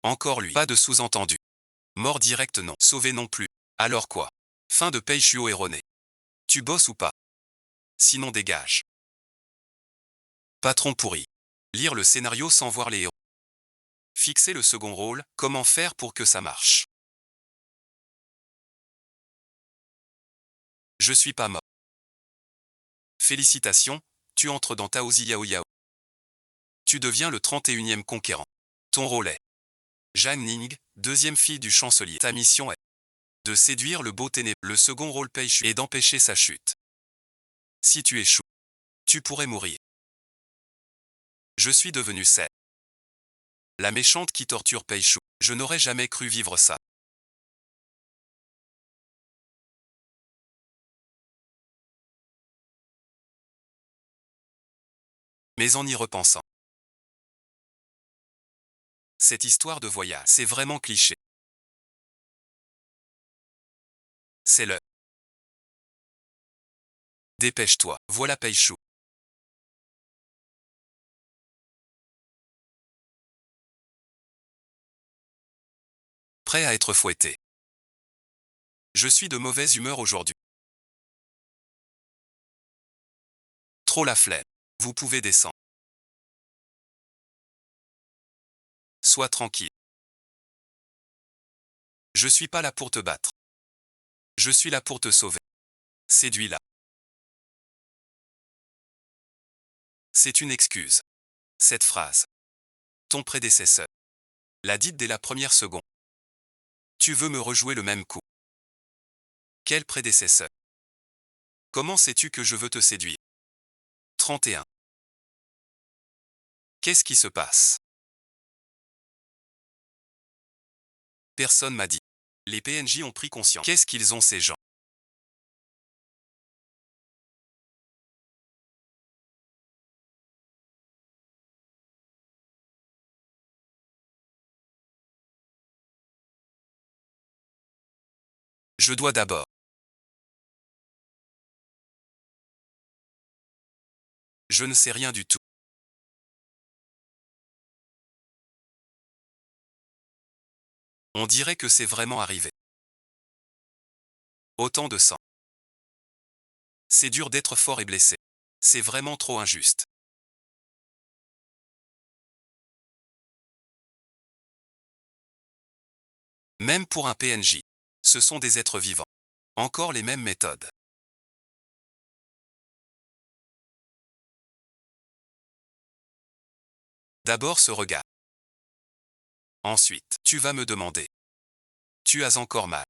Encore lui. Pas de sous-entendu. Mort direct non. Sauvé non plus. Alors quoi? Fin de Peichuo erroné. Tu bosses ou pas? Sinon dégage. Patron pourri. Lire le scénario sans voir les héros. Fixer le second rôle, comment faire pour que ça marche? Je suis pas mort. Félicitations, tu entres dans Taozi Yao Yao. Tu deviens le 31e conquérant. Ton rôle est Zhang Ning, deuxième fille du chancelier. Ta mission est de séduire le beau ténébreux. Le second rôle Peichu et d'empêcher sa chute. Si tu échoues, tu pourrais mourir. Je suis devenu celle. La méchante qui torture Peichu. Je n'aurais jamais cru vivre ça. Mais en y repensant, cette histoire de voyage, c'est vraiment cliché. C'est le dépêche-toi, voilà Peichu. Prêt à être fouetté. Je suis de mauvaise humeur aujourd'hui. Trop la flemme. Vous pouvez descendre. Sois tranquille. Je suis pas là pour te battre. Je suis là pour te sauver. Séduis-la. C'est une excuse. Cette phrase. Ton prédécesseur l'a dite dès la première seconde. Tu veux me rejouer le même coup. Quel prédécesseur? Comment sais-tu que je veux te séduire? 31. Qu'est-ce qui se passe? Personne m'a dit. Les PNJ ont pris conscience. Qu'est-ce qu'ils ont ces gens? Je dois d'abord. Je ne sais rien du tout. On dirait que c'est vraiment arrivé. Autant de sang. C'est dur d'être fort et blessé. C'est vraiment trop injuste. Même pour un PNJ. Ce sont des êtres vivants. Encore les mêmes méthodes. D'abord ce regard. Ensuite, tu vas me demander. Tu as encore mal.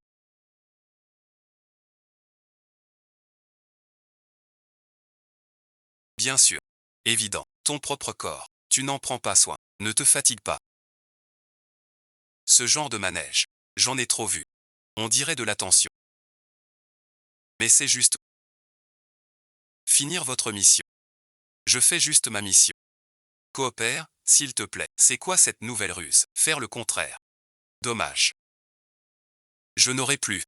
Bien sûr. Évident. Ton propre corps. Tu n'en prends pas soin. Ne te fatigue pas. Ce genre de manège. J'en ai trop vu. On dirait de l'attention. Mais c'est juste. Finir votre mission. Je fais juste ma mission. Coopère, s'il te plaît. C'est quoi cette nouvelle ruse? Faire le contraire. Dommage. Je n'aurai plus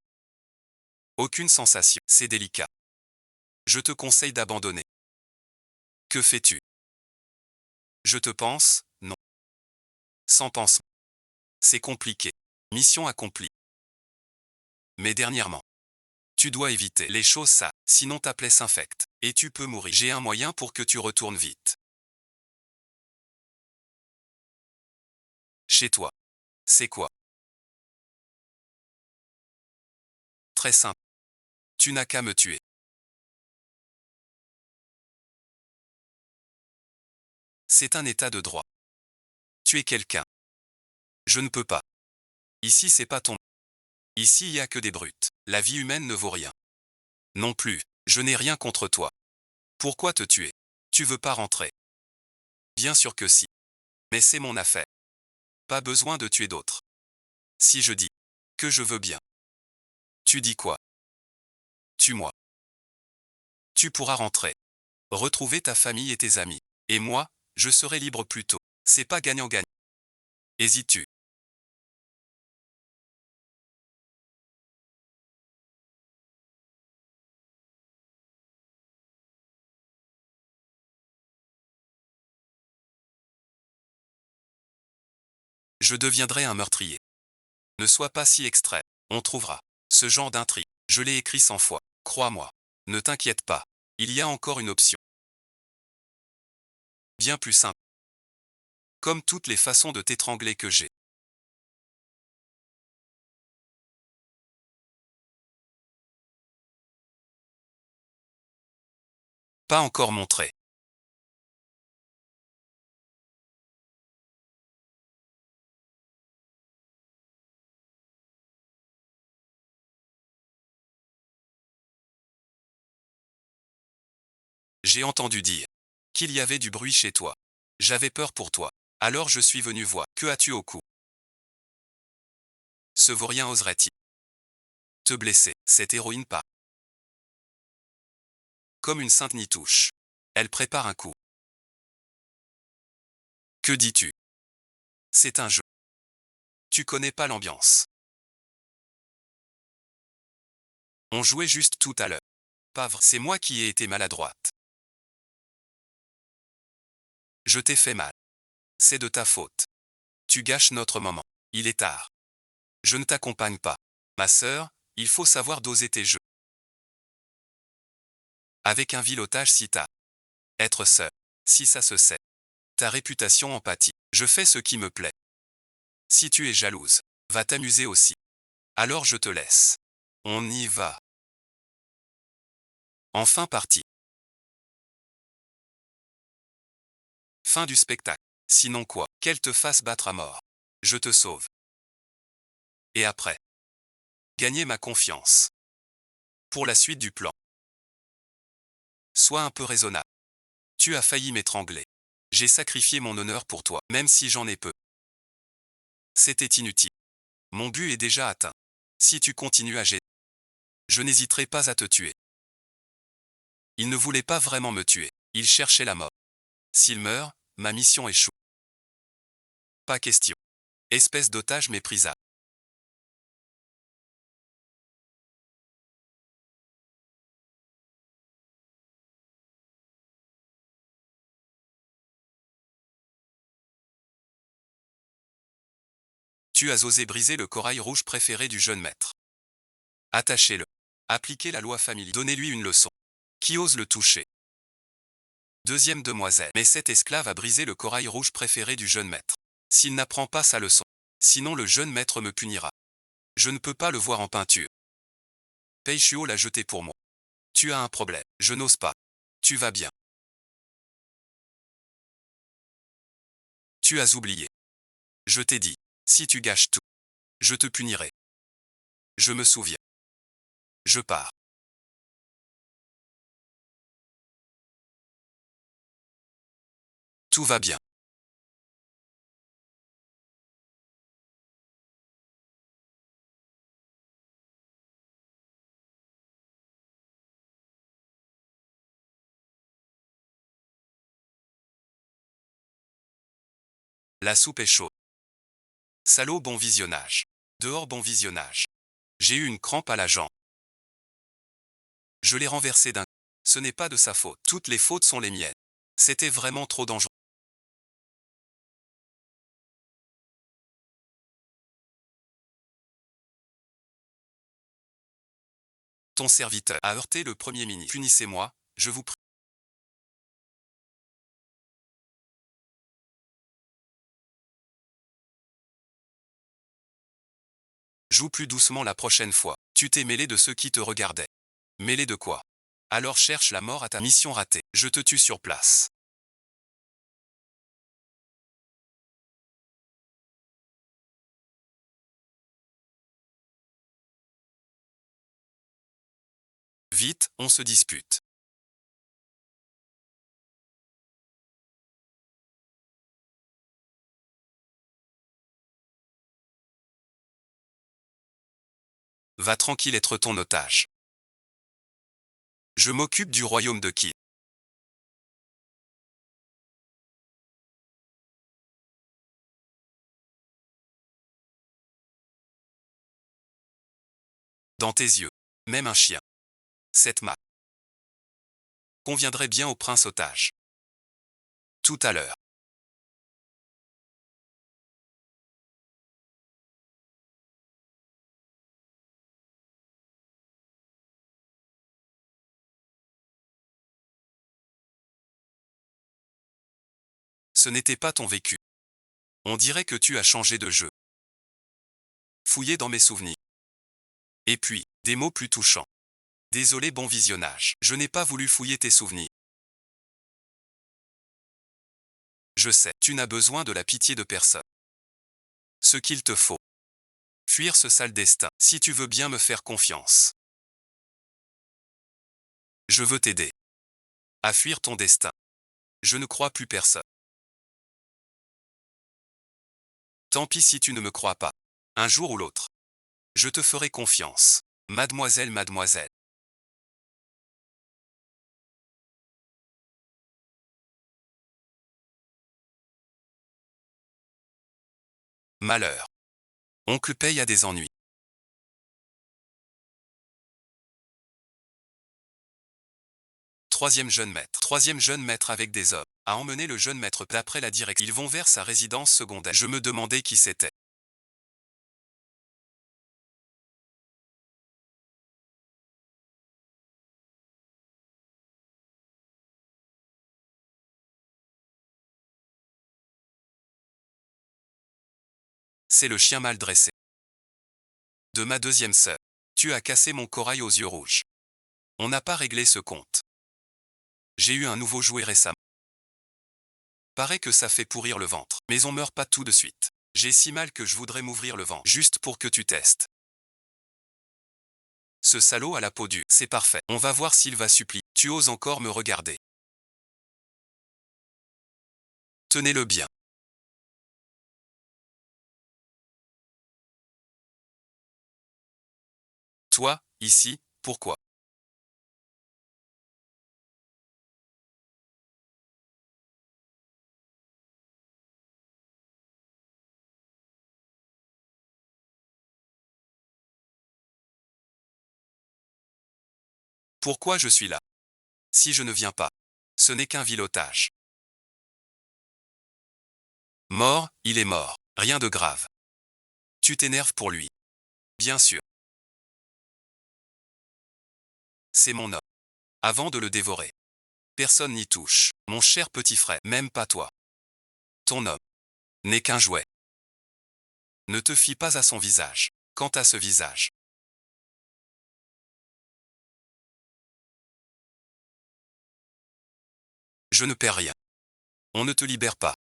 aucune sensation. C'est délicat. Je te conseille d'abandonner. Que fais-tu? Je te pense, non. Sans pensement. C'est compliqué. Mission accomplie. Mais dernièrement, tu dois éviter les choses ça, sinon ta plaie s'infecte. Et tu peux mourir. J'ai un moyen pour que tu retournes vite. Chez toi. C'est quoi? Très simple. Tu n'as qu'à me tuer. C'est un état de droit. Tuer quelqu'un. Je ne peux pas. Ici c'est pas ton. Ici il y a que des brutes. La vie humaine ne vaut rien. Non plus. Je n'ai rien contre toi. Pourquoi te tuer? Tu veux pas rentrer? Bien sûr que si. Mais c'est mon affaire. Pas besoin de tuer d'autres. Si je dis que je veux bien. Tu dis quoi? Tue-moi. Tu pourras rentrer. Retrouver ta famille et tes amis. Et moi, je serai libre plus tôt. C'est pas gagnant-gagnant. Hésites-tu? Je deviendrai un meurtrier. Ne sois pas si extrait. On trouvera. Ce genre d'intrigue. Je l'ai écrit 100 fois. Crois-moi. Ne t'inquiète pas. Il y a encore une option. Bien plus simple. Comme toutes les façons de t'étrangler que j'ai. Pas encore montré. J'ai entendu dire qu'il y avait du bruit chez toi. J'avais peur pour toi. Alors je suis venu voir. Que as-tu au cou? Ce vaurien oserait-il te blesser? Cette héroïne pas. Comme une sainte n'y touche. Elle prépare un coup. Que dis-tu? C'est un jeu. Tu connais pas l'ambiance. On jouait juste tout à l'heure. Pas vrai, c'est moi qui ai été maladroite. Je t'ai fait mal. C'est de ta faute. Tu gâches notre moment. Il est tard. Je ne t'accompagne pas. Ma sœur, il faut savoir doser tes jeux. Avec un vil otage si t'as. Être seul. Si ça se sait. Ta réputation empathie. Je fais ce qui me plaît. Si tu es jalouse, va t'amuser aussi. Alors je te laisse. On y va. Enfin parti. Fin du spectacle. Sinon quoi? Qu'elle te fasse battre à mort. Je te sauve. Et après? Gagner ma confiance. Pour la suite du plan. Sois un peu raisonnable. Tu as failli m'étrangler. J'ai sacrifié mon honneur pour toi, même si j'en ai peu. C'était inutile. Mon but est déjà atteint. Si tu continues à gêner, je n'hésiterai pas à te tuer. Il ne voulait pas vraiment me tuer. Il cherchait la mort. S'il meurt, ma mission échoue. Pas question. Espèce d'otage méprisable. Tu as osé briser le corail rouge préféré du jeune maître. Attachez-le. Appliquez la loi familiale. Donnez-lui une leçon. Qui ose le toucher? Deuxième demoiselle. Mais cet esclave a brisé le corail rouge préféré du jeune maître. S'il n'apprend pas sa leçon, sinon le jeune maître me punira. Je ne peux pas le voir en peinture. Peichuo l'a jeté pour moi. Tu as un problème. Je n'ose pas. Tu vas bien. Tu as oublié. Je t'ai dit. Si tu gâches tout, je te punirai. Je me souviens. Je pars. Tout va bien. La soupe est chaude. Salaud, bon visionnage. Dehors, bon visionnage. J'ai eu une crampe à la jambe. Je l'ai renversé d'un coup. Ce n'est pas de sa faute. Toutes les fautes sont les miennes. C'était vraiment trop dangereux. Ton serviteur a heurté le Premier ministre. Punissez-moi, je vous prie. Joue plus doucement la prochaine fois. Tu t'es mêlé de ceux qui te regardaient. Mêlé de quoi? Alors cherche la mort à ta mission ratée. Je te tue sur place. Vite, on se dispute. Va tranquille être ton otage. Je m'occupe du royaume de Qi. Dans tes yeux. Même un chien. Cette map conviendrait bien au prince otage. Tout à l'heure. Ce n'était pas ton vécu. On dirait que tu as changé de jeu. Fouiller dans mes souvenirs. Et puis, des mots plus touchants. Désolé, bon visionnage. Je n'ai pas voulu fouiller tes souvenirs. Je sais, tu n'as besoin de la pitié de personne. Ce qu'il te faut. Fuir ce sale destin, si tu veux bien me faire confiance. Je veux t'aider. À fuir ton destin. Je ne crois plus personne. Tant pis si tu ne me crois pas. Un jour ou l'autre. Je te ferai confiance. Mademoiselle, mademoiselle. Malheur. Oncle Paye a des ennuis. Troisième jeune maître avec des hommes. A emmené le jeune maître d'après la direction. Ils vont vers sa résidence secondaire. Je me demandais qui c'était. C'est le chien mal dressé. De ma deuxième sœur. Tu as cassé mon corail aux yeux rouges. On n'a pas réglé ce compte. J'ai eu un nouveau jouet récemment. Paraît que ça fait pourrir le ventre. Mais on meurt pas tout de suite. J'ai si mal que je voudrais m'ouvrir le ventre. Juste pour que tu testes. Ce salaud a la peau dure. C'est parfait. On va voir s'il va supplier. Tu oses encore me regarder. Tenez-le bien. Toi, ici, pourquoi? Pourquoi je suis là? Si je ne viens pas, ce n'est qu'un vil otage. Mort, il est mort. Rien de grave. Tu t'énerves pour lui. Bien sûr. C'est mon homme. Avant de le dévorer. Personne n'y touche. Mon cher petit frère, même pas toi. Ton homme n'est qu'un jouet. Ne te fie pas à son visage. Quant à ce visage, je ne perds rien. On ne te libère pas.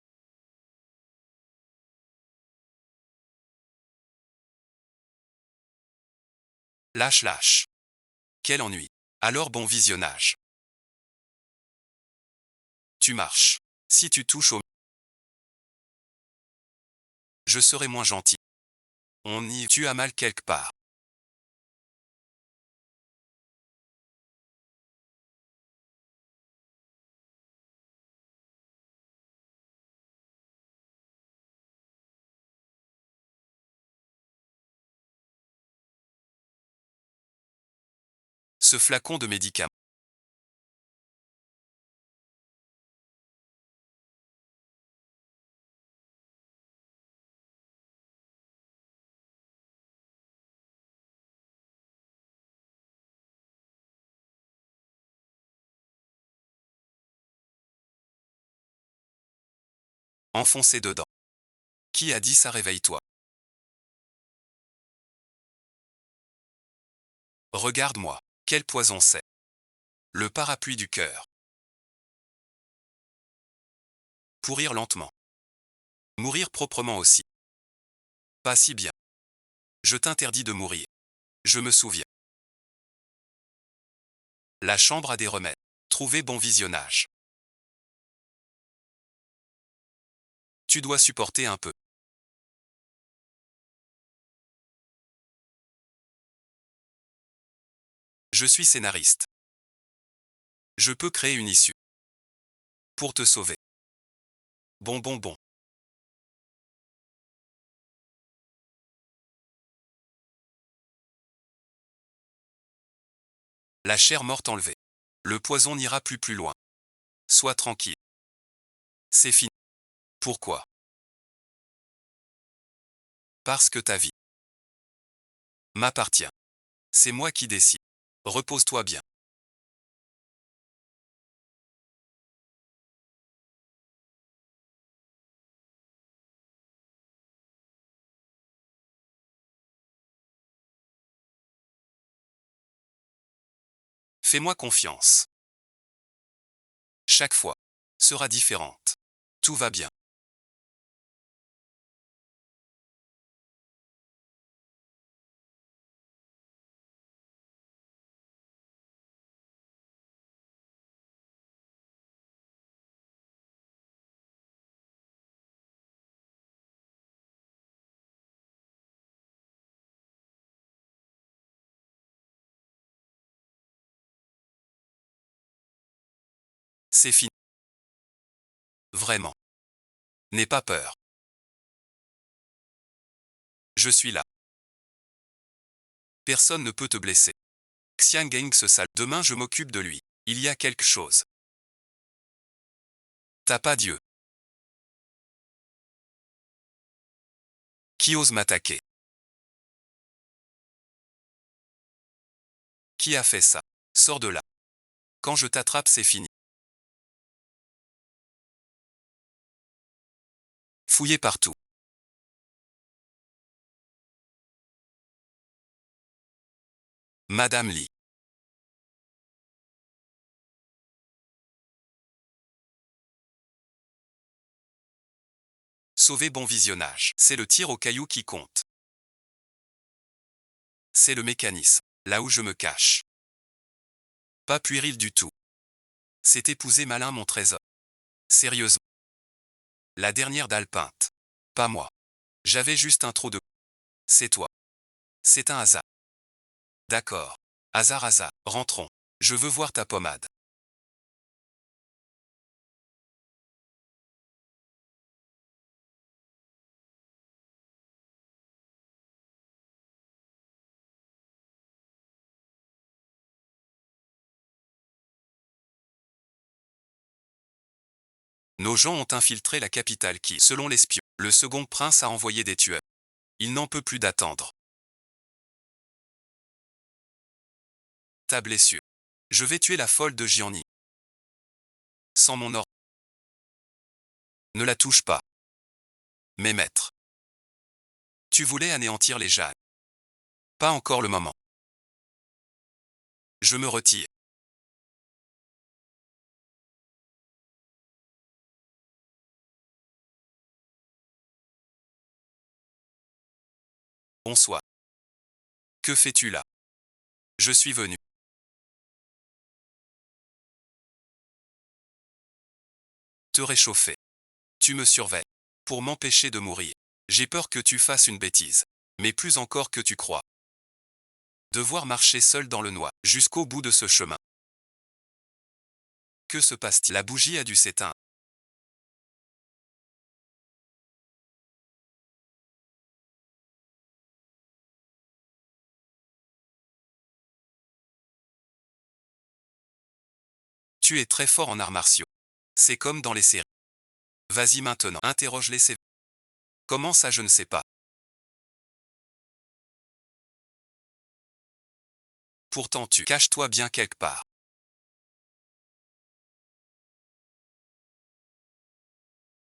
Lâche, lâche. Quel ennui. Alors bon visionnage. Tu marches. Si tu touches au... Je serai moins gentil. On y... Tu as mal quelque part. Ce flacon de médicaments. Enfoncé dedans. Qui a dit ça? Réveille-toi. Regarde-moi. Quel poison c'est. Le parapluie du cœur. Pourrir lentement. Mourir proprement aussi. Pas si bien. Je t'interdis de mourir. Je me souviens. La chambre a des remèdes. Trouvez bon visionnage. Tu dois supporter un peu. Je suis scénariste. Je peux créer une issue. Pour te sauver. Bon, bon, bon. La chair morte enlevée. Le poison n'ira plus loin. Sois tranquille. C'est fini. Pourquoi? Parce que ta vie m'appartient. C'est moi qui décide. Repose-toi bien. Fais-moi confiance. Chaque fois sera différente. Tout va bien. C'est fini. Vraiment. N'aie pas peur. Je suis là. Personne ne peut te blesser. Xiang Geng se sale. Demain je m'occupe de lui. Il y a quelque chose. T'as pas Dieu. Qui ose m'attaquer? Qui a fait ça? Sors de là. Quand je t'attrape, c'est fini. Fouillez partout. Madame Li. Sauvez bon visionnage. C'est le tir au caillou qui compte. C'est le mécanisme. Là où je me cache. Pas puéril du tout. C'est épouser malin mon trésor. Sérieusement. La dernière dalle peinte. Pas moi. J'avais juste un trou de... C'est toi. C'est un hasard. D'accord. Hasard. Rentrons. Je veux voir ta pommade. Nos gens ont infiltré la capitale qui, selon l'espion, le second prince a envoyé des tueurs. Il n'en peut plus d'attendre. Ta blessure. Je vais tuer la folle de Gianni. Sans mon or. Ne la touche pas. Mes maîtres. Tu voulais anéantir les Jade. Pas encore le moment. Je me retire. Bonsoir. Que fais-tu là? Je suis venu. Te réchauffer. Tu me surveilles. Pour m'empêcher de mourir. J'ai peur que tu fasses une bêtise. Mais plus encore que tu crois. Devoir marcher seul dans le noir, jusqu'au bout de ce chemin. Que se passe-t-il? La bougie a dû s'éteindre. Tu es très fort en arts martiaux. C'est comme dans les séries. Vas-y maintenant. Interroge les CV. Comment ça je ne sais pas. Pourtant tu caches-toi bien quelque part.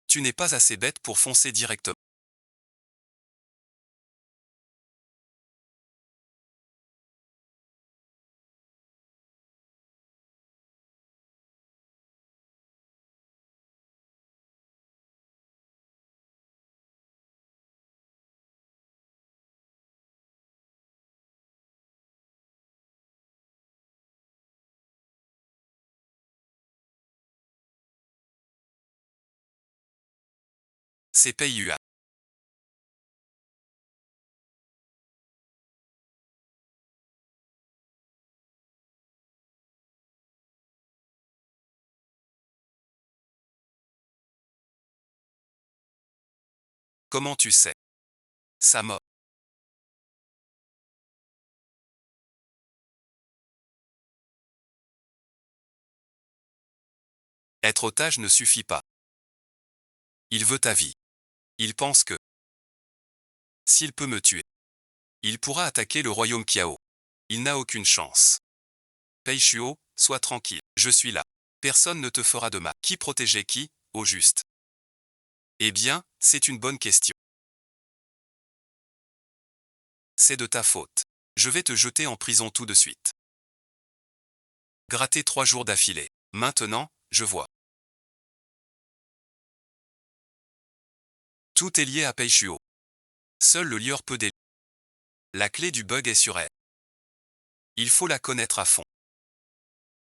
Tu n'es pas assez bête pour foncer directement. C'est PIUA. Comment tu sais? Sa mort. Être otage ne suffit pas. Il veut ta vie. Il pense que, s'il peut me tuer, il pourra attaquer le royaume Kiao. Il n'a aucune chance. Pei Shuo, sois tranquille, je suis là. Personne ne te fera de mal. Qui protégeait qui, au juste? Eh bien, c'est une bonne question. C'est de ta faute. Je vais te jeter en prison tout de suite. Gratter 3 jours d'affilée. Maintenant, je vois. Tout est lié à Peichuo. Seul le lieur peut délivrer. La clé du bug est sur elle. Il faut la connaître à fond.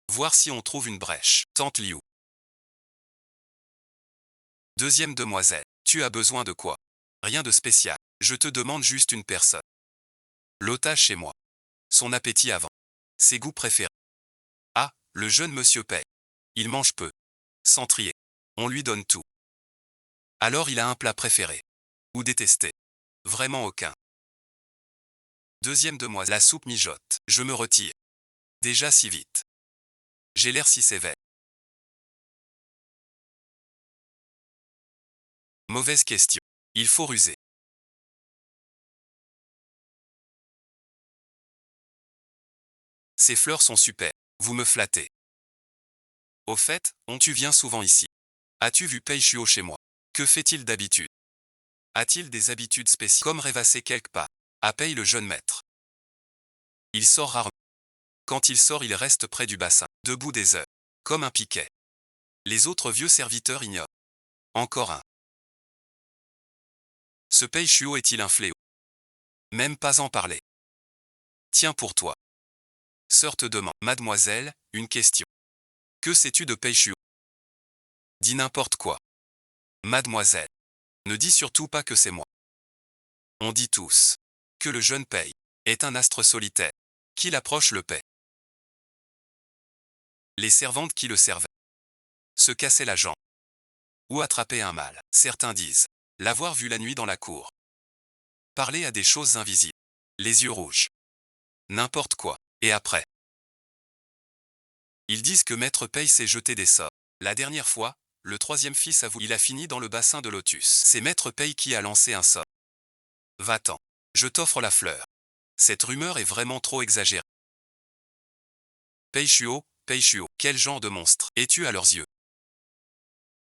Voir si on trouve une brèche. Tante Liu. Deuxième demoiselle. Tu as besoin de quoi? Rien de spécial. Je te demande juste une personne. L'otage chez moi. Son appétit avant. Ses goûts préférés. Ah, le jeune monsieur paye. Il mange peu. Sans trier. On lui donne tout. Alors il a un plat préféré. Ou détesté. Vraiment aucun. Deuxième demoiselle. La soupe mijote. Je me retire. Déjà si vite. J'ai l'air si sévère. Mauvaise question. Il faut ruser. Ces fleurs sont super. Vous me flattez. Au fait, tu viens souvent ici. As-tu vu Peichuo chez moi? Que fait-il d'habitude? A-t-il des habitudes spéciales comme rêvasser quelque part? Appelle le jeune maître. Il sort rarement. Quand il sort, il reste près du bassin, debout des heures, comme un piquet. Les autres vieux serviteurs ignorent. Encore un. Ce Peichuo est-il un fléau? Même pas en parler. Tiens pour toi. Sœur te demande, mademoiselle, une question. Que sais-tu de Peichuo? Dis n'importe quoi. Mademoiselle. Ne dis surtout pas que c'est moi. On dit tous que le jeune Pei est un astre solitaire. Qui l'approche le paie. Les servantes qui le servaient se cassaient la jambe ou attrapaient un mâle. Certains disent l'avoir vu la nuit dans la cour. Parler à des choses invisibles. Les yeux rouges. N'importe quoi. Et après, ils disent que Maître Pei s'est jeté des sorts. La dernière fois, le troisième fils a voulu. Il a fini dans le bassin de lotus. C'est Maître Pei qui a lancé un sort. Va-t'en. Je t'offre la fleur. Cette rumeur est vraiment trop exagérée. Peichuo, quel genre de monstre es-tu à leurs yeux?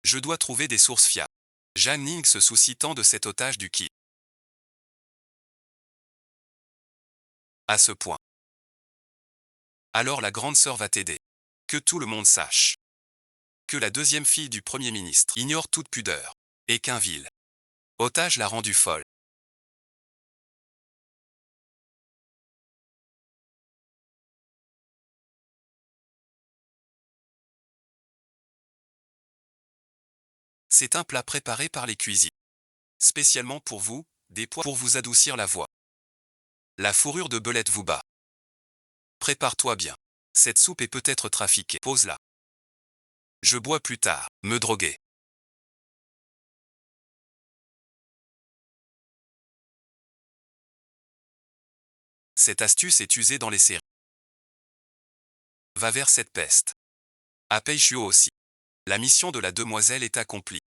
Je dois trouver des sources fiables. Zhang Ning se soucie tant de cet otage du Qi. À ce point. Alors la grande sœur va t'aider. Que tout le monde sache. Que la deuxième fille du Premier ministre ignore toute pudeur. Et qu'un vil otage l'a rendue folle. C'est un plat préparé par les cuisiniers. Spécialement pour vous, des pois pour vous adoucir la voix. La fourrure de belette vous bat. Prépare-toi bien. Cette soupe est peut-être trafiquée. Pose-la. Je bois plus tard. Me droguer. Cette astuce est usée dans les séries. Va vers cette peste. À Peichuo aussi. La mission de la demoiselle est accomplie.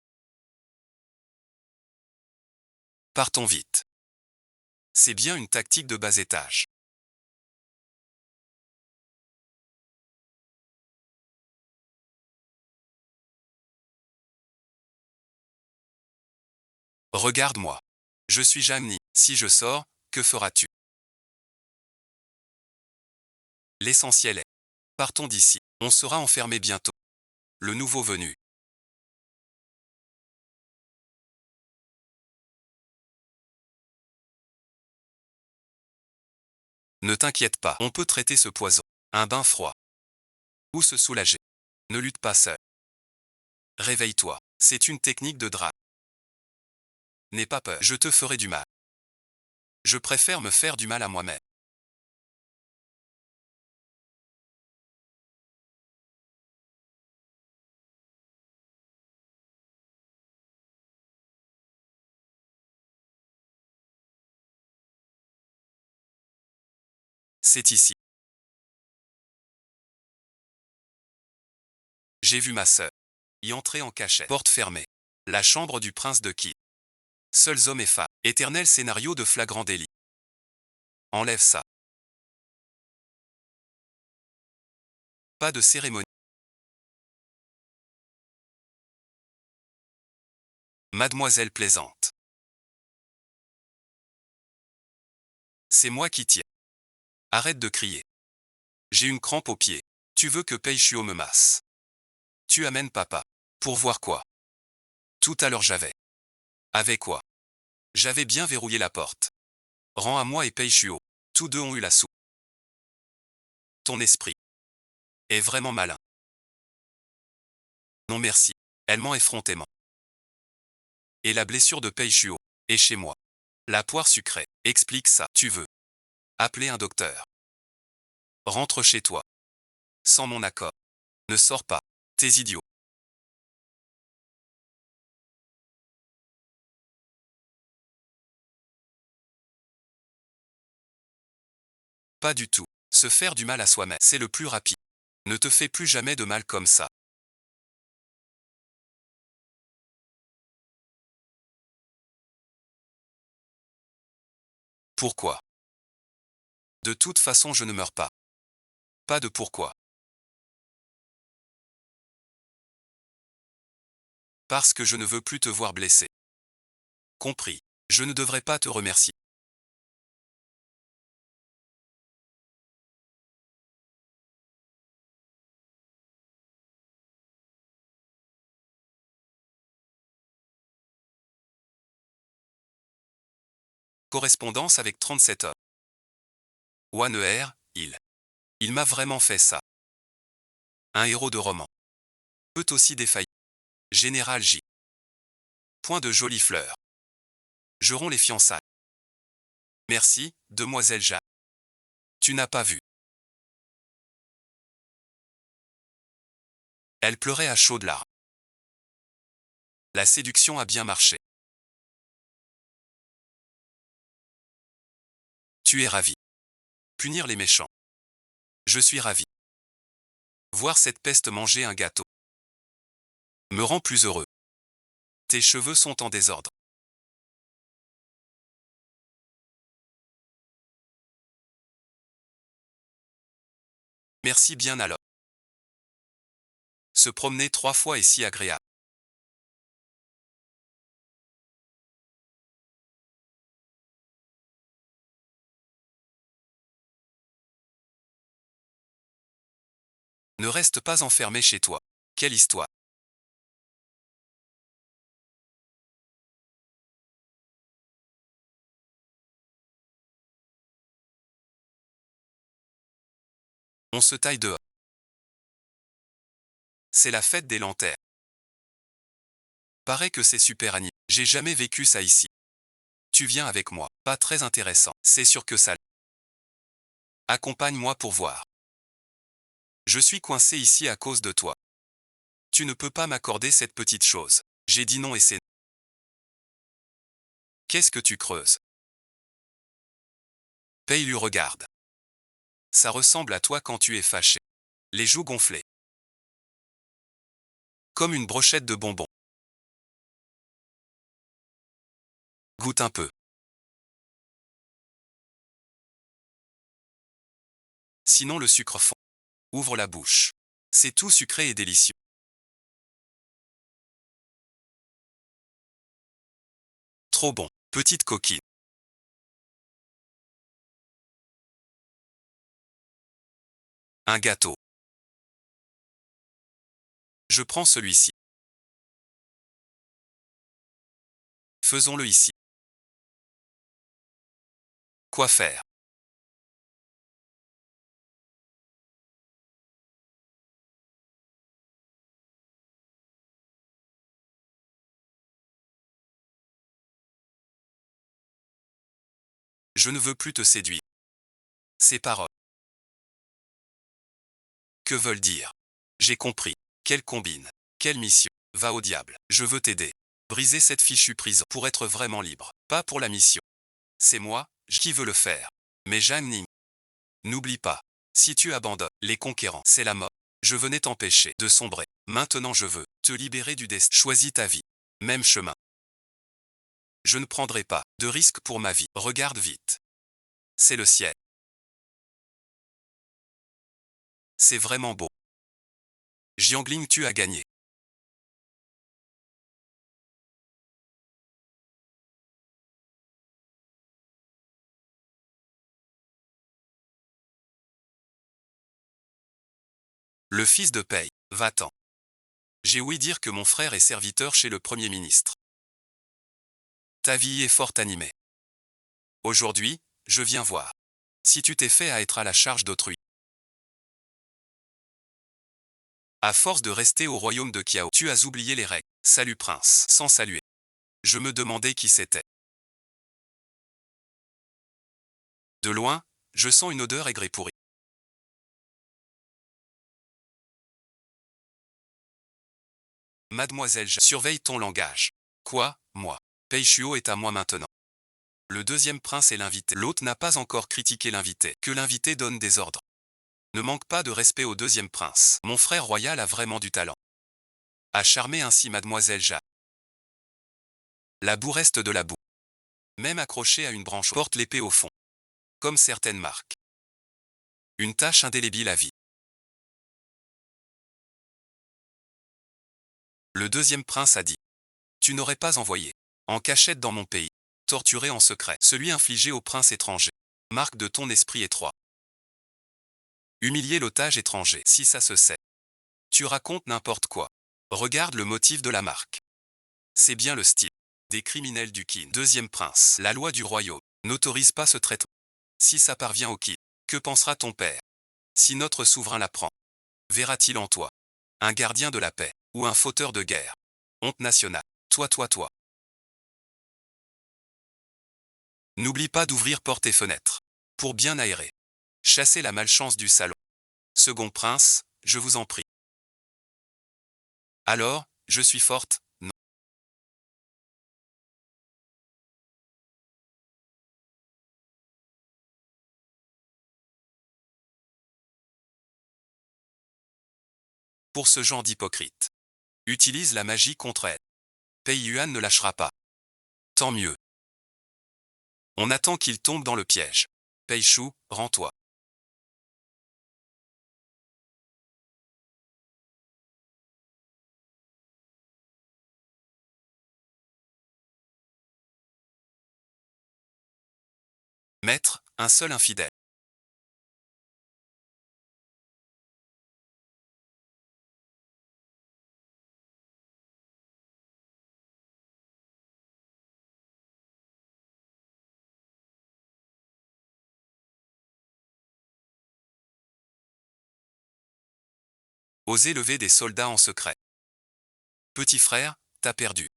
Partons vite. C'est bien une tactique de bas étage. Regarde-moi. Je suis Jamni. Si je sors, que feras-tu? L'essentiel est. Partons d'ici. On sera enfermé bientôt. Le nouveau venu. Ne t'inquiète pas, on peut traiter ce poison. Un bain froid. Ou se soulager. Ne lutte pas seul. Réveille-toi. C'est une technique de drague. N'aie pas peur. Je te ferai du mal. Je préfère me faire du mal à moi-même. C'est ici. J'ai vu ma sœur y entrer en cachette. Porte fermée. La chambre du prince de Qi. Seuls hommes et femmes. Éternel scénario de flagrant délit. Enlève ça. Pas de cérémonie. Mademoiselle plaisante. C'est moi qui tiens. Arrête de crier. J'ai une crampe au pied. Tu veux que Peichuo me masse. Tu amènes papa. Pour voir quoi? Tout à l'heure j'avais. Avec quoi? J'avais bien verrouillé la porte. Rends à moi et Peichuo. Tous deux ont eu la soupe. Ton esprit est vraiment malin. Non merci. Elle ment effrontément. Et la blessure de Peichuo est chez moi. La poire sucrée. Explique ça. Tu veux appeler un docteur. Rentre chez toi. Sans mon accord. Ne sors pas. T'es idiot. Pas du tout. Se faire du mal à soi-même, c'est le plus rapide. Ne te fais plus jamais de mal comme ça. Pourquoi? De toute façon je ne meurs pas. Pas de pourquoi. Parce que je ne veux plus te voir blessé. Compris. Je ne devrais pas te remercier. Correspondance avec 37 hommes. One il m'a vraiment fait ça. Un héros de roman. Peut aussi défaillir. Général J. Point de jolies fleurs. Gerons les fiançailles. Merci, demoiselle J. Tu n'as pas vu. Elle pleurait à chaudes larmes. La séduction a bien marché. Tu es ravi. Punir les méchants. Je suis ravi. Voir cette peste manger un gâteau me rend plus heureux. Tes cheveux sont en désordre. Merci bien alors. Se promener 3 fois est si agréable. Ne reste pas enfermé chez toi. Quelle histoire. On se taille dehors. C'est la fête des lanternes. Paraît que c'est super animé. J'ai jamais vécu ça ici. Tu viens avec moi. Pas très intéressant. C'est sûr que ça l'est. Accompagne-moi pour voir. Je suis coincé ici à cause de toi. Tu ne peux pas m'accorder cette petite chose. J'ai dit non et c'est non. Qu'est-ce que tu creuses? Paye lui regarde. Ça ressemble à toi quand tu es fâché. Les joues gonflées. Comme une brochette de bonbons. Goûte un peu. Sinon le sucre fond. Ouvre la bouche. C'est tout sucré et délicieux. Trop bon. Petite coquine. Un gâteau. Je prends celui-ci. Faisons-le ici. Quoi faire? Je ne veux plus te séduire. Ces paroles. Que veulent dire? J'ai compris. Quelle combine? Quelle mission? Va au diable. Je veux t'aider. Briser cette fichue prison pour être vraiment libre. Pas pour la mission. C'est moi, qui veux le faire. Mais Jeanne Ning. N'oublie pas. Si tu abandonnes les conquérants, c'est la mort. Je venais t'empêcher de sombrer. Maintenant je veux te libérer du destin. Choisis ta vie. Même chemin. Je ne prendrai pas de risque pour ma vie. Regarde vite. C'est le ciel. C'est vraiment beau. Jiangling, tu as gagné. Le fils de paye, va-t'en. J'ai ouï dire que mon frère est serviteur chez le Premier ministre. Ta vie est fort animée. Aujourd'hui, je viens voir. Si tu t'es fait à être à la charge d'autrui. À force de rester au royaume de Kiao, tu as oublié les règles. Salut prince, sans saluer. Je me demandais qui c'était. De loin, je sens une odeur aigre et pourrie. Mademoiselle, surveille ton langage. Quoi, moi? Pei Shuo est à moi maintenant. Le deuxième prince est l'invité. L'hôte n'a pas encore critiqué l'invité. Que l'invité donne des ordres. Ne manque pas de respect au deuxième prince. Mon frère royal a vraiment du talent. A charmé ainsi mademoiselle Ja. La boue reste de la boue. Même accrochée à une branche, porte l'épée au fond. Comme certaines marques. Une tache indélébile à vie. Le deuxième prince a dit. Tu n'aurais pas envoyé. En cachette dans mon pays. Torturé en secret. Celui infligé au prince étranger. Marque de ton esprit étroit. Humilier l'otage étranger. Si ça se sait. Tu racontes n'importe quoi. Regarde le motif de la marque. C'est bien le style. Des criminels du Qin. Deuxième prince. La loi du royaume n'autorise pas ce traitement. Si ça parvient au Qin, que pensera ton père? Si notre souverain l'apprend, verra-t-il en toi un gardien de la paix ou un fauteur de guerre? Honte nationale. Toi. N'oublie pas d'ouvrir portes et fenêtres. Pour bien aérer. Chasser la malchance du salon. Second prince, je vous en prie. Alors, je suis forte, non. Pour ce genre d'hypocrite. Utilise la magie contre elle. Pei Yuan ne lâchera pas. Tant mieux. On attend qu'il tombe dans le piège. Pei Shu, rends-toi. Maître, un seul infidèle. Oser lever des soldats en secret. Petit frère, t'as perdu.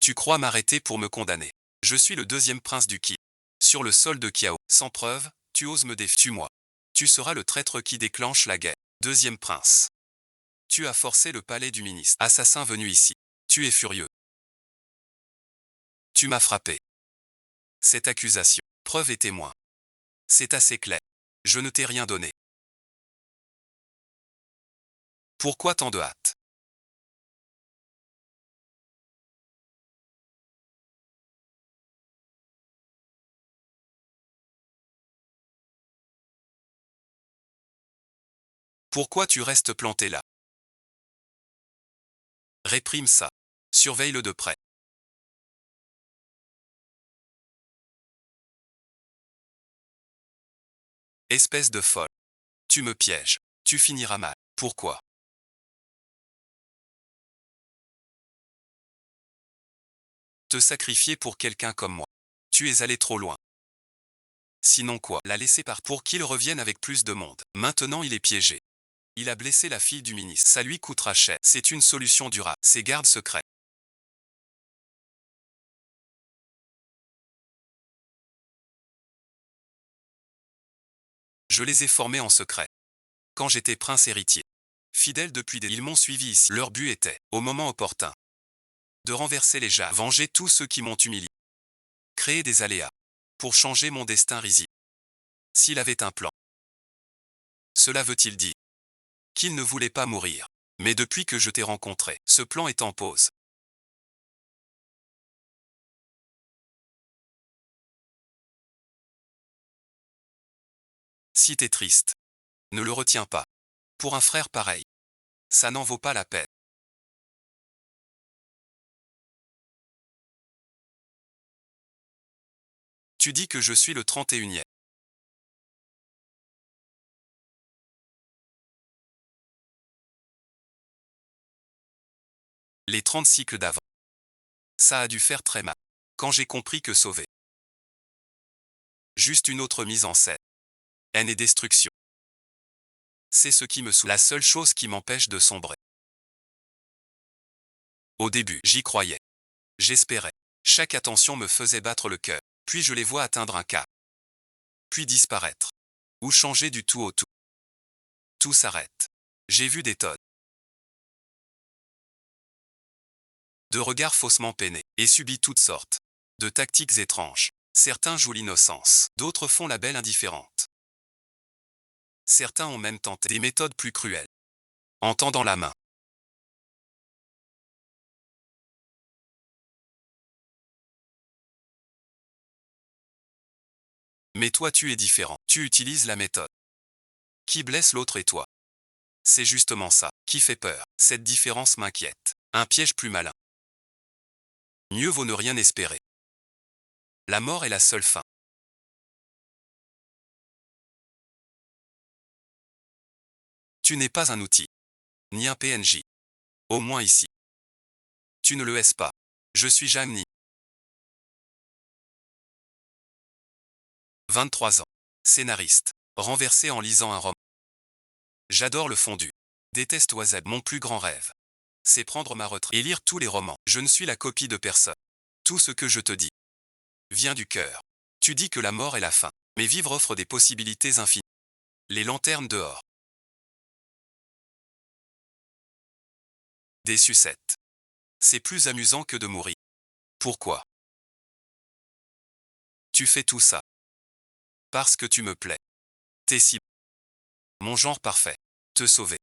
Tu crois m'arrêter pour me condamner. Je suis le deuxième prince du Qi. Sur le sol de Kiao. Sans preuve, tu oses me défier. Tue-moi. Tu seras le traître qui déclenche la guerre. Deuxième prince. Tu as forcé le palais du ministre. Assassin venu ici. Tu es furieux. Tu m'as frappé. Cette accusation. Preuve et témoin. C'est assez clair. Je ne t'ai rien donné. Pourquoi tant de hâte? Pourquoi tu restes planté là? Réprime ça. Surveille-le de près. Espèce de folle. Tu me pièges. Tu finiras mal. Pourquoi? Te sacrifier pour quelqu'un comme moi. Tu es allé trop loin. Sinon quoi? La laisser partir pour qu'il revienne avec plus de monde. Maintenant il est piégé. Il a blessé la fille du ministre. Ça lui coûtera cher. C'est une solution durable. C'est garde secret. Je les ai formés en secret. Quand j'étais prince héritier. Fidèles depuis des... Ils m'ont suivi ici. Leur but était, au moment opportun, de renverser les jarres, venger tous ceux qui m'ont humilié. Créer des aléas. Pour changer mon destin risible. S'il avait un plan. Cela veut-il dire qu'il ne voulait pas mourir. Mais depuis que je t'ai rencontré, ce plan est en pause. Si t'es triste, ne le retiens pas. Pour un frère pareil, ça n'en vaut pas la peine. Tu dis que je suis le 31e. Les 30 cycles d'avant. Ça a dû faire très mal. Quand j'ai compris que sauver. Juste une autre mise en scène. Haine et destruction. C'est ce qui me saoule. La seule chose qui m'empêche de sombrer. Au début, j'y croyais. J'espérais. Chaque attention me faisait battre le cœur. Puis je les vois atteindre un cap. Puis disparaître. Ou changer du tout au tout. Tout s'arrête. J'ai vu des tonnes de regards faussement peinés, et subi toutes sortes de tactiques étranges. Certains jouent l'innocence, d'autres font la belle indifférente. Certains ont même tenté des méthodes plus cruelles. En tendant la main. Mais toi tu es différent. Tu utilises la méthode qui blesse l'autre et toi. C'est justement ça qui fait peur. Cette différence m'inquiète. Un piège plus malin. Mieux vaut ne rien espérer. La mort est la seule fin. Tu n'es pas un outil. Ni un PNJ. Au moins ici. Tu ne le es pas. Je suis Jamni. 23 ans. Scénariste. Renversé en lisant un roman. J'adore le fondu. Déteste Wasabi. Mon plus grand rêve. C'est prendre ma retraite et lire tous les romans. Je ne suis la copie de personne. Tout ce que je te dis vient du cœur. Tu dis que la mort est la fin. Mais vivre offre des possibilités infinies. Les lanternes dehors. Des sucettes. C'est plus amusant que de mourir. Pourquoi? Tu fais tout ça. Parce que tu me plais. T'es si... Mon genre parfait. Te sauver.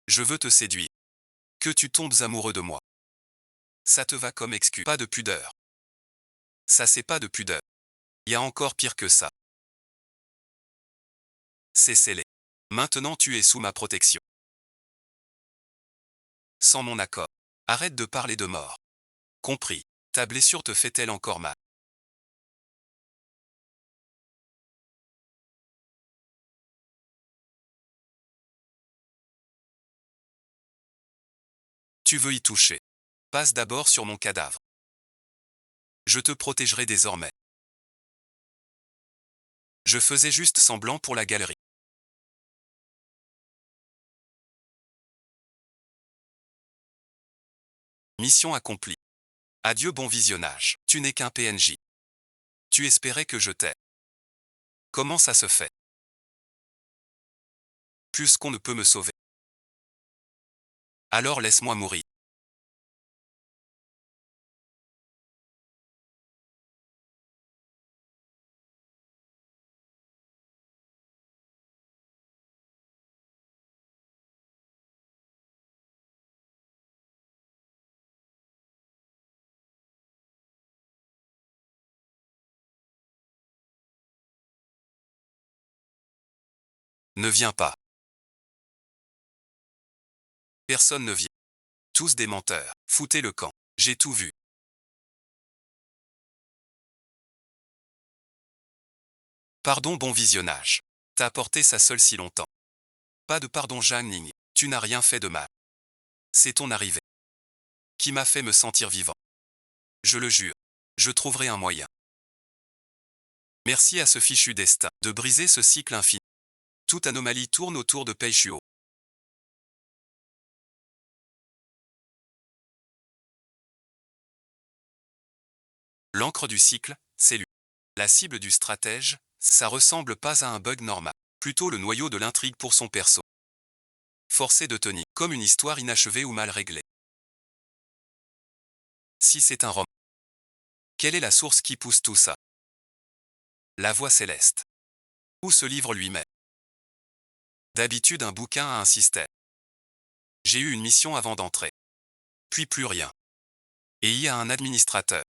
Je veux te séduire. Que tu tombes amoureux de moi. Ça te va comme excuse. Pas de pudeur. Ça c'est pas de pudeur. Y a encore pire que ça. C'est scellé. Maintenant tu es sous ma protection. Sans mon accord. Arrête de parler de mort. Compris. Ta blessure te fait-elle encore mal? Tu veux y toucher. Passe d'abord sur mon cadavre. Je te protégerai désormais. Je faisais juste semblant pour la galerie. Mission accomplie. Adieu bon visionnage. Tu n'es qu'un PNJ. Tu espérais que je t'aie. Comment ça se fait? Puisqu'on ne peut me sauver. Alors laisse-moi mourir. Ne viens pas. Personne ne vient. Tous des menteurs. Foutez le camp. J'ai tout vu. Pardon bon visionnage. T'as porté ça seul si longtemps. Pas de pardon Jeanne Ning. Tu n'as rien fait de mal. C'est ton arrivée qui m'a fait me sentir vivant. Je le jure. Je trouverai un moyen. Merci à ce fichu destin de briser ce cycle infini. Toute anomalie tourne autour de Peichuo. L'encre du cycle, c'est lui. La cible du stratège, ça ressemble pas à un bug normal. Plutôt le noyau de l'intrigue pour son perso. Forcé de tenir, comme une histoire inachevée ou mal réglée. Si c'est un roman, quelle est la source qui pousse tout ça? La voix céleste. Ou ce livre lui-même? D'habitude un bouquin a un système. J'ai eu une mission avant d'entrer. Puis plus rien. Et il y a un administrateur.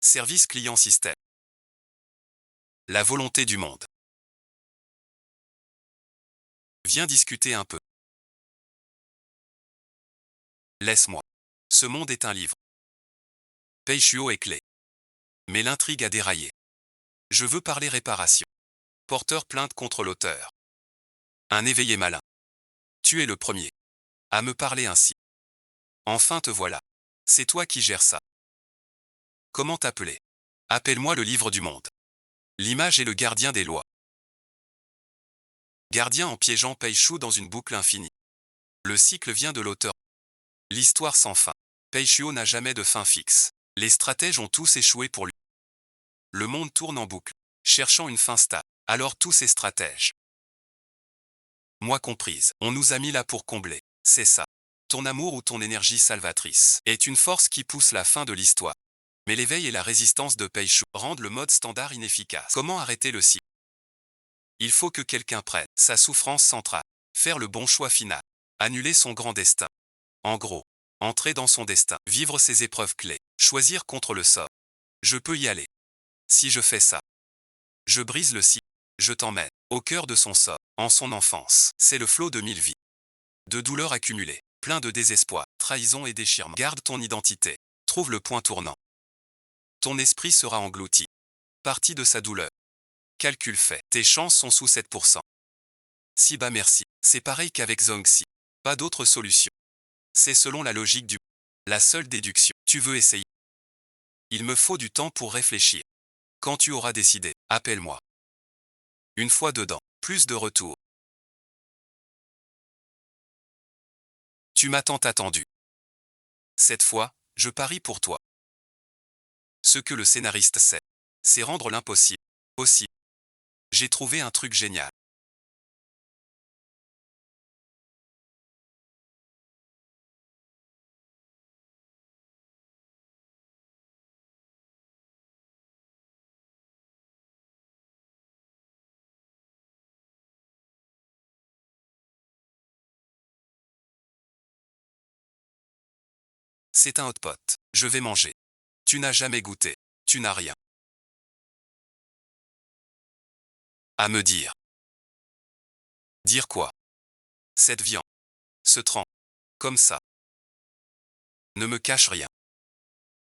Service client système. La volonté du monde. Viens discuter un peu. Laisse-moi. Ce monde est un livre. Peichuo est clé. Mais l'intrigue a déraillé. Je veux parler réparation. Porteur plainte contre l'auteur. Un éveillé malin. Tu es le premier. À me parler ainsi. Enfin te voilà. C'est toi qui gères ça. Comment t'appeler? Appelle-moi le livre du monde. L'image est le gardien des lois. Gardien en piégeant Peichu dans une boucle infinie. Le cycle vient de l'auteur. L'histoire sans fin. Peichu n'a jamais de fin fixe. Les stratèges ont tous échoué pour lui. Le monde tourne en boucle, cherchant une fin stable. Alors tous ces stratèges, moi comprise, on nous a mis là pour combler. C'est ça. Ton amour ou ton énergie salvatrice est une force qui pousse la fin de l'histoire. Mais l'éveil et la résistance de Peichu rendent le mode standard inefficace. Comment arrêter le cycle? Il faut que quelqu'un prenne sa souffrance centrale, faire le bon choix final, annuler son grand destin. En gros, entrer dans son destin, vivre ses épreuves clés, choisir contre le sort. Je peux y aller. Si je fais ça, je brise le cycle, je t'emmène au cœur de son sort, en son enfance. C'est le flot de 1000 vies, de douleurs accumulées, plein de désespoir, trahison et déchirement. Garde ton identité, trouve le point tournant. Ton esprit sera englouti, parti de sa douleur. Calcul fait, tes chances sont sous 7%. Si bas merci, c'est pareil qu'avec Zongxi. Pas d'autre solution. C'est selon la logique du... La seule déduction, tu veux essayer. Il me faut du temps pour réfléchir. Quand tu auras décidé, appelle-moi. Une fois dedans, plus de retour. Tu m'as tant attendu. Cette fois, je parie pour toi. Ce que le scénariste sait, c'est rendre l'impossible possible. J'ai trouvé un truc génial. C'est un hot pot. Je vais manger. Tu n'as jamais goûté. Tu n'as rien à me dire. Dire quoi? Cette viande se trempe comme ça. Ne me cache rien.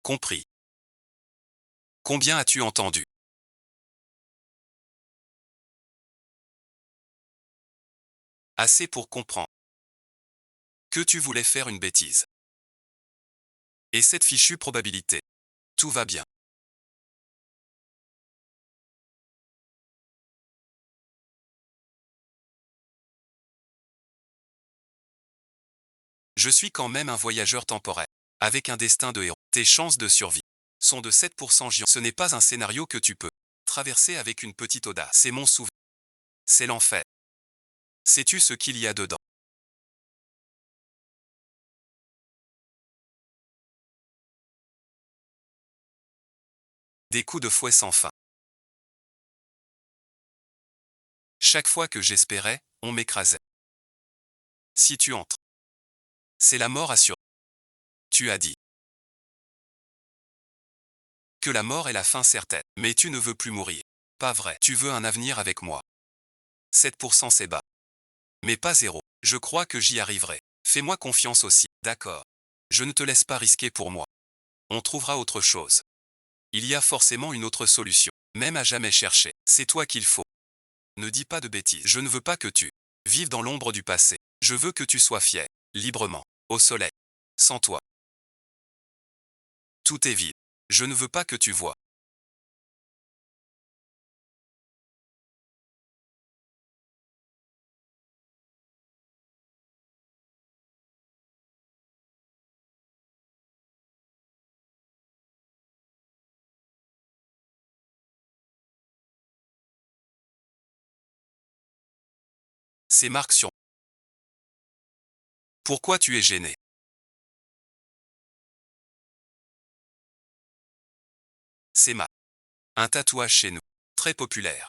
Compris. Combien as-tu entendu? Assez pour comprendre que tu voulais faire une bêtise. Et cette fichue probabilité. Tout va bien. Je suis quand même un voyageur temporel, avec un destin de héros. Tes chances de survie sont de 7% géant. Ce n'est pas un scénario que tu peux traverser avec une petite audace. C'est mon souvenir. C'est l'enfer. Sais-tu ce qu'il y a dedans? Des coups de fouet sans fin. Chaque fois que j'espérais, on m'écrasait. Si tu entres, c'est la mort assurée. Tu as dit que la mort est la fin certaine. Mais tu ne veux plus mourir. Pas vrai. Tu veux un avenir avec moi. 7% c'est bas. Mais pas zéro. Je crois que j'y arriverai. Fais-moi confiance aussi. D'accord. Je ne te laisse pas risquer pour moi. On trouvera autre chose. Il y a forcément une autre solution. Même à jamais chercher. C'est toi qu'il faut. Ne dis pas de bêtises. Je ne veux pas que tu vives dans l'ombre du passé. Je veux que tu sois fier, librement, au soleil. Sans toi, tout est vide. Je ne veux pas que tu vois. C'est marque sur. Pourquoi tu es gêné? C'est ma. Un tatouage chez nous. Très populaire.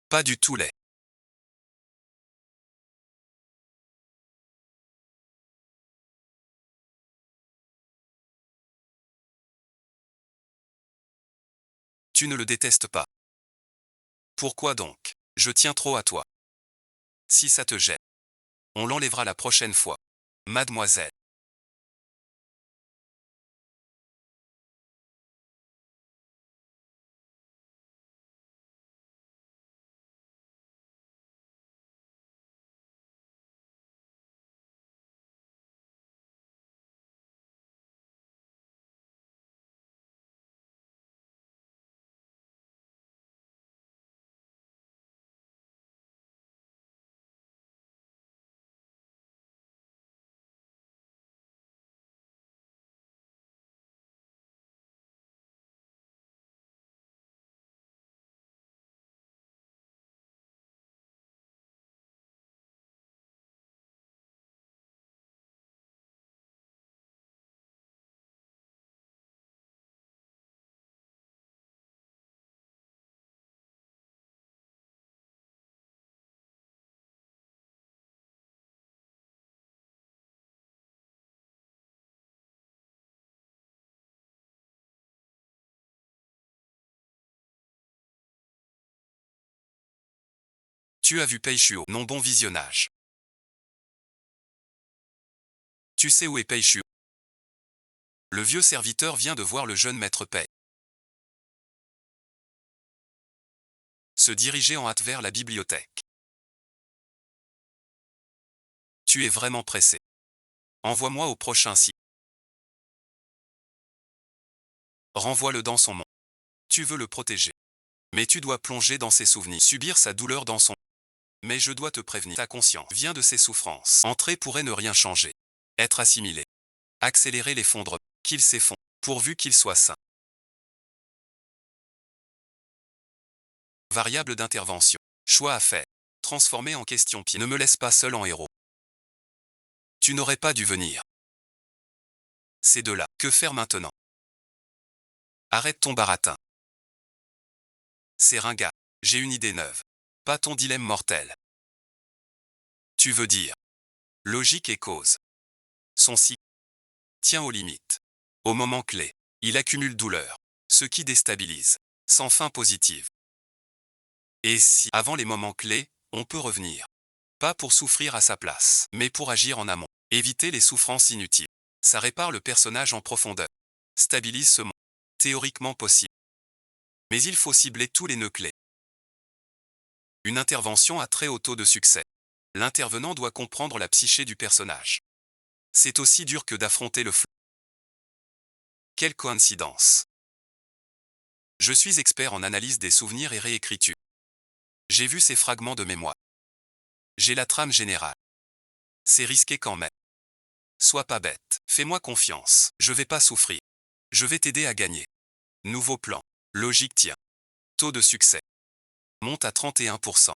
Pas du tout laid. Tu ne le détestes pas. Pourquoi donc? Je tiens trop à toi. Si ça te gêne, on l'enlèvera la prochaine fois. Mademoiselle. Tu as vu Peichuo? Non, bon visionnage. Tu sais où est Peichuo? Le vieux serviteur vient de voir le jeune maître Pei se diriger en hâte vers la bibliothèque. Tu es vraiment pressé. Envoie-moi au prochain site. Renvoie-le dans son monde. Tu veux le protéger. Mais tu dois plonger dans ses souvenirs, subir sa douleur dans son... Mais je dois te prévenir, ta conscience vient de ses souffrances. Entrer pourrait ne rien changer. Être assimilé. Accélérer l'effondrement. Qu'il s'effondre, pourvu qu'il soit sain. Variable d'intervention. Choix à faire. Transformer en question pied. Ne me laisse pas seul en héros. Tu n'aurais pas dû venir. C'est de là. Que faire maintenant? Arrête ton baratin. C'est ringard. J'ai une idée neuve. Pas ton dilemme mortel. Tu veux dire. Logique et cause. Son cycle tient aux limites. Au moment clé, il accumule douleur. Ce qui déstabilise. Sans fin positive. Et si, avant les moments clés, on peut revenir. Pas pour souffrir à sa place, mais pour agir en amont. Éviter les souffrances inutiles. Ça répare le personnage en profondeur. Stabilise ce monde. Théoriquement possible. Mais il faut cibler tous les nœuds clés. Une intervention à très haut taux de succès. L'intervenant doit comprendre la psyché du personnage. C'est aussi dur que d'affronter le flou. Quelle coïncidence. Je suis expert en analyse des souvenirs et réécriture. J'ai vu ces fragments de mémoire. J'ai la trame générale. C'est risqué quand même. Sois pas bête. Fais-moi confiance. Je vais pas souffrir. Je vais t'aider à gagner. Nouveau plan. Logique tient. Taux de succès. Monte à 31%.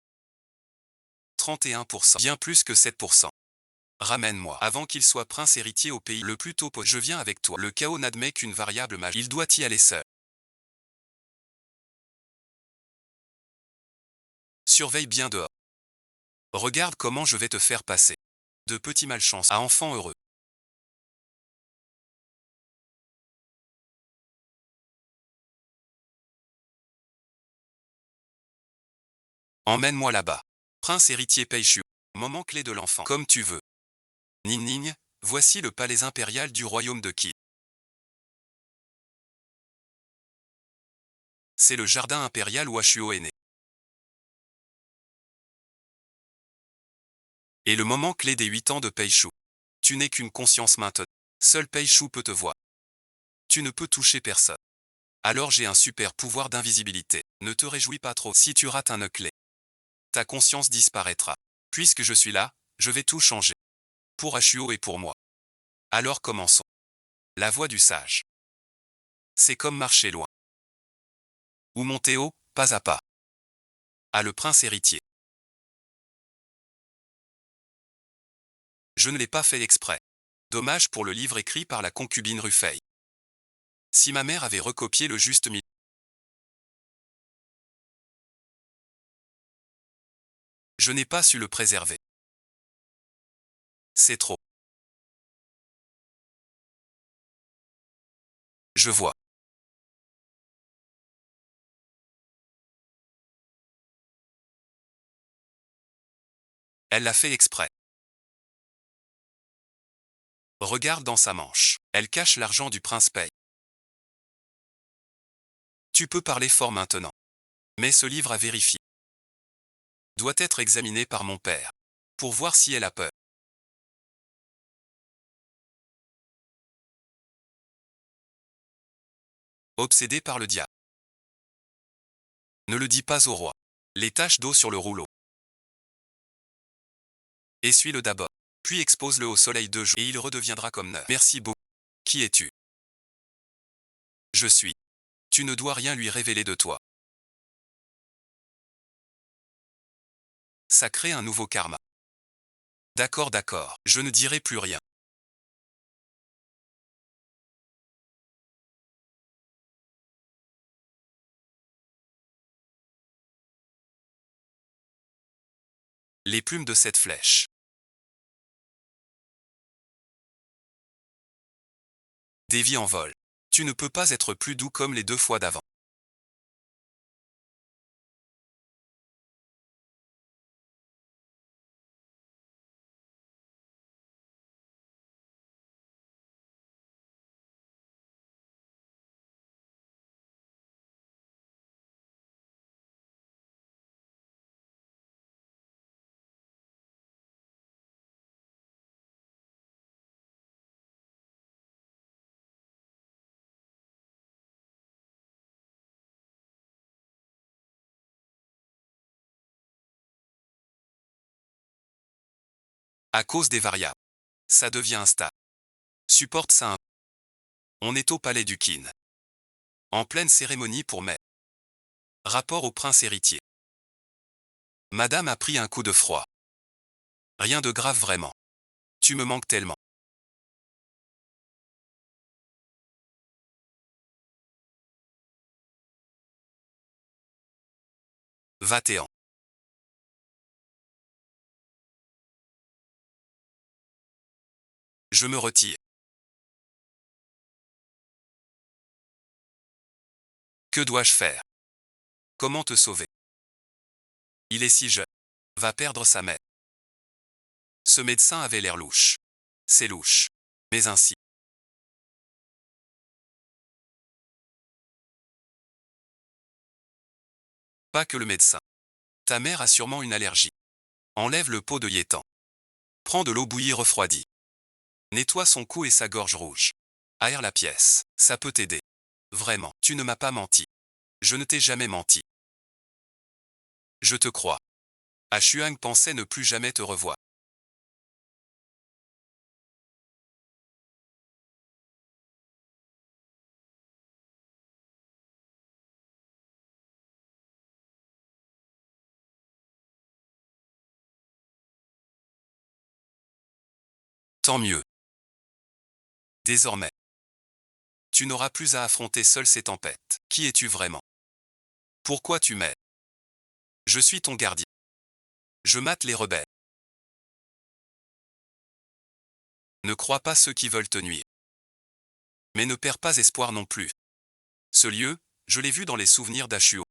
31%. Bien plus que 7%. Ramène-moi avant qu'il soit prince héritier au pays le plus tôt possible. Je viens avec toi. Le chaos n'admet qu'une variable majeure. Il doit y aller seul. Surveille bien dehors. Regarde comment je vais te faire passer. De petits malchance à enfants heureux. Emmène-moi là-bas. Prince héritier Peichu. Moment clé de l'enfant. Comme tu veux. Ning Ning, voici le palais impérial du royaume de Qi. C'est le jardin impérial où Ashuo est né. Et le moment clé des 8 ans de Peichu. Tu n'es qu'une conscience maintenant. Seul Peichu peut te voir. Tu ne peux toucher personne. Alors j'ai un super pouvoir d'invisibilité. Ne te réjouis pas trop si tu rates un nœud clé. Ta conscience disparaîtra. Puisque je suis là, je vais tout changer. Pour Ashuo et pour moi. Alors commençons. La voie du sage. C'est comme marcher loin. Ou monter haut, pas à pas. Ah, le prince héritier. Je ne l'ai pas fait exprès. Dommage pour le livre écrit par la concubine Rufei. Si ma mère avait recopié le juste milieu. Je n'ai pas su le préserver. C'est trop. Je vois. Elle l'a fait exprès. Regarde dans sa manche. Elle cache l'argent du prince Pei. Tu peux parler fort maintenant. Mais ce livre à vérifier doit être examiné par mon père. Pour voir si elle a peur. Obsédé par le diable. Ne le dis pas au roi. Les taches d'eau sur le rouleau. Essuie-le d'abord. Puis expose-le au soleil 2 jours et il redeviendra comme neuf. Merci beaucoup. Qui es-tu? Je suis. Tu ne dois rien lui révéler de toi. Ça crée un nouveau karma. D'accord, d'accord, je ne dirai plus rien. Les plumes de cette flèche. Dévie en vol. Tu ne peux pas être plus doux comme les 2 fois d'avant. À cause des variables. Ça devient instable. Supporte ça un. On est au palais du Qin. En pleine cérémonie pour mai. Rapport au prince héritier. Madame a pris un coup de froid. Rien de grave vraiment. Tu me manques tellement. Va-t'en. Je me retire. Que dois-je faire? Comment te sauver? Il est si jeune. Va perdre sa mère. Ce médecin avait l'air louche. C'est louche. Mais ainsi. Pas que le médecin. Ta mère a sûrement une allergie. Enlève le pot de Yétan. Prends de l'eau bouillie refroidie. Nettoie son cou et sa gorge rouge. Aère la pièce. Ça peut t'aider. Vraiment, tu ne m'as pas menti. Je ne t'ai jamais menti. Je te crois. Ah Xuang pensait ne plus jamais te revoir. Tant mieux. Désormais, tu n'auras plus à affronter seul ces tempêtes. Qui es-tu vraiment? Pourquoi tu m'aides? Je suis ton gardien. Je mate les rebelles. Ne crois pas ceux qui veulent te nuire. Mais ne perds pas espoir non plus. Ce lieu, je l'ai vu dans les souvenirs d'Ashuo.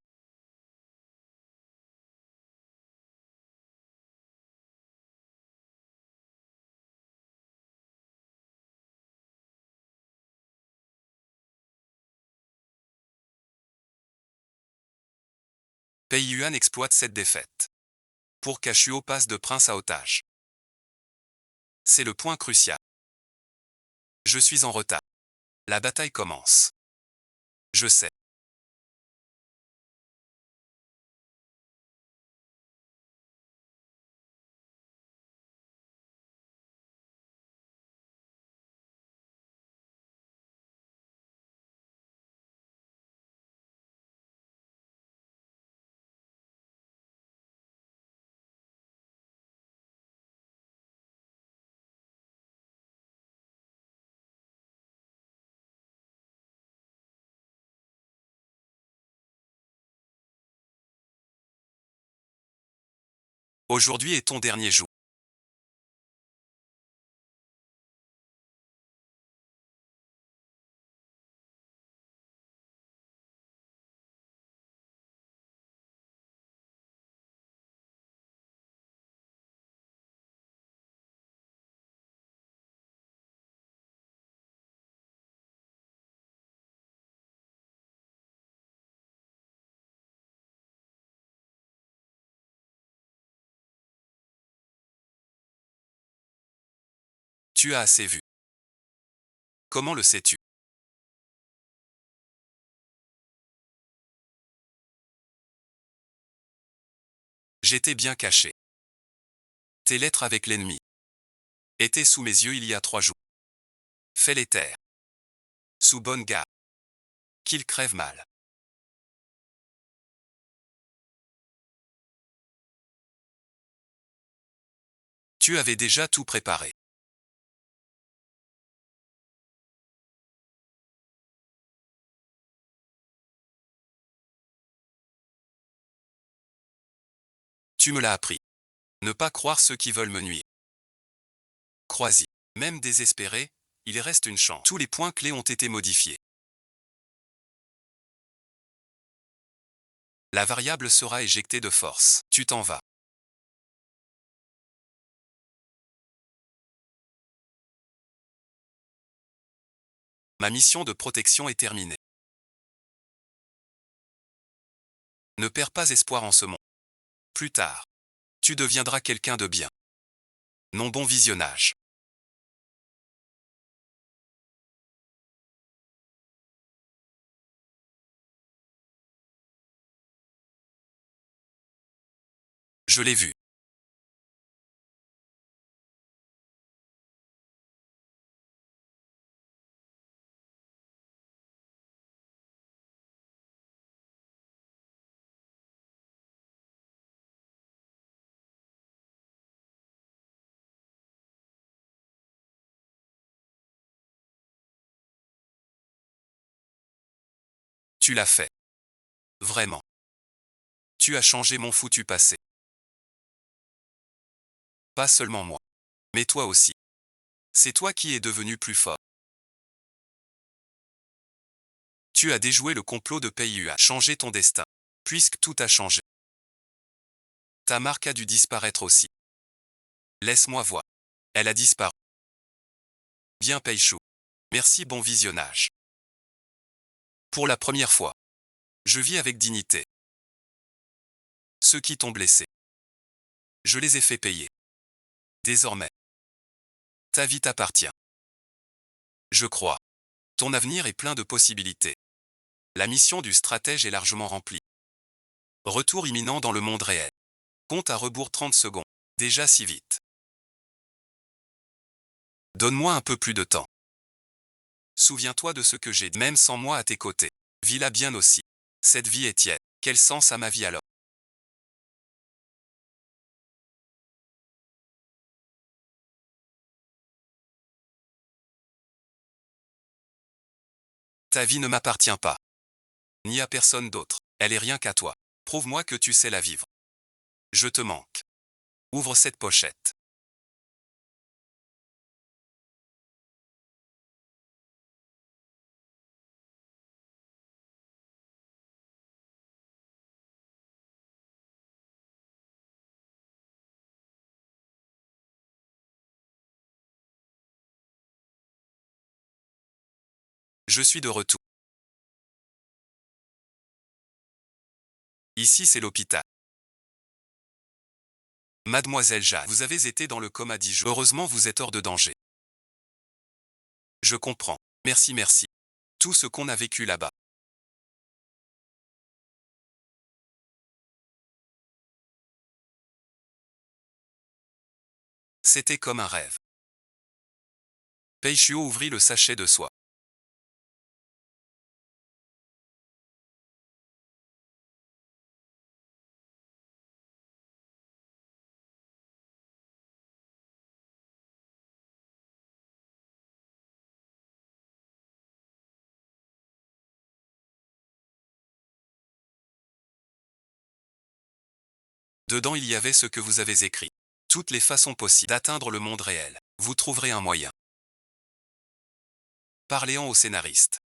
Pei Yuan exploite cette défaite. Pour qu'Ashuo passe de prince à otage. C'est le point crucial. Je suis en retard. La bataille commence. Je sais. Aujourd'hui est ton dernier jour. Tu as assez vu. Comment le sais-tu? J'étais bien caché. Tes lettres avec l'ennemi étaient sous mes yeux il y a 3 jours. Fais-les taire. Sous bonne garde. Qu'ils crèvent mal. Tu avais déjà tout préparé. Tu me l'as appris. Ne pas croire ceux qui veulent me nuire. Crois-y. Même désespéré, il reste une chance. Tous les points clés ont été modifiés. La variable sera éjectée de force. Tu t'en vas. Ma mission de protection est terminée. Ne perds pas espoir en ce monde. Plus tard, tu deviendras quelqu'un de bien. Non, bon visionnage. Je l'ai vu. Tu l'as fait. Vraiment. Tu as changé mon foutu passé. Pas seulement moi. Mais toi aussi. C'est toi qui es devenu plus fort. Tu as déjoué le complot de Pei a changé ton destin. Puisque tout a changé. Ta marque a dû disparaître aussi. Laisse-moi voir. Elle a disparu. Bien Peichu. Merci, bon visionnage. Pour la première fois. Je vis avec dignité. Ceux qui t'ont blessé. Je les ai fait payer. Désormais. Ta vie t'appartient. Je crois. Ton avenir est plein de possibilités. La mission du stratège est largement remplie. Retour imminent dans le monde réel. Compte à rebours 30 secondes. Déjà si vite. Donne-moi un peu plus de temps. Souviens-toi de ce que j'ai dit, même sans moi à tes côtés. Vis-la bien aussi. Cette vie est tiède. Quel sens a ma vie alors? Ta vie ne m'appartient pas. Ni à personne d'autre. Elle est rien qu'à toi. Prouve-moi que tu sais la vivre. Je te manque. Ouvre cette pochette. Je suis de retour. Ici c'est l'hôpital. Mademoiselle Jade, vous avez été dans le coma 10 jours. Heureusement vous êtes hors de danger. Je comprends. Merci, merci. Tout ce qu'on a vécu là-bas. C'était comme un rêve. Peichuo ouvrit le sachet de soie. Dedans il y avait ce que vous avez écrit. Toutes les façons possibles d'atteindre le monde réel. Vous trouverez un moyen. Parléons au scénariste.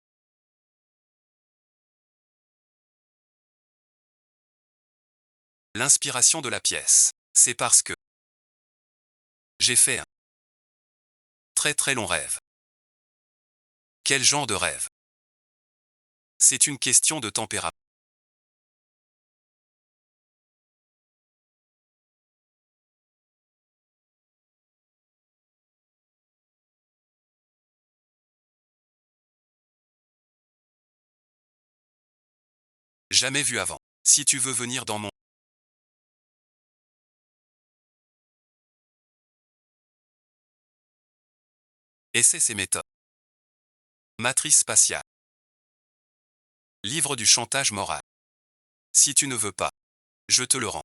L'inspiration de la pièce. C'est parce que j'ai fait un très très long rêve. Quel genre de rêve? C'est une question de tempérament. Jamais vu avant. Si tu veux venir dans mon... Essaie ces méthodes. Matrice spatiale. Livre du chantage moral. Si tu ne veux pas, je te le rends.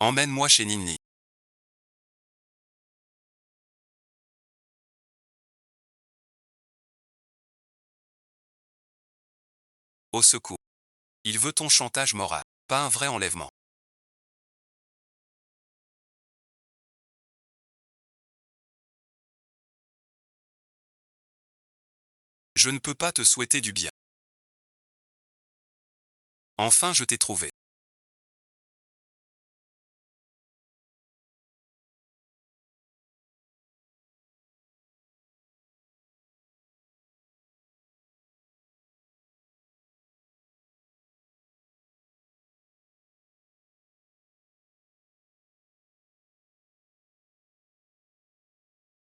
Emmène-moi chez Nini. Au secours. Il veut ton chantage moral, pas un vrai enlèvement. Je ne peux pas te souhaiter du bien. Enfin je t'ai trouvé.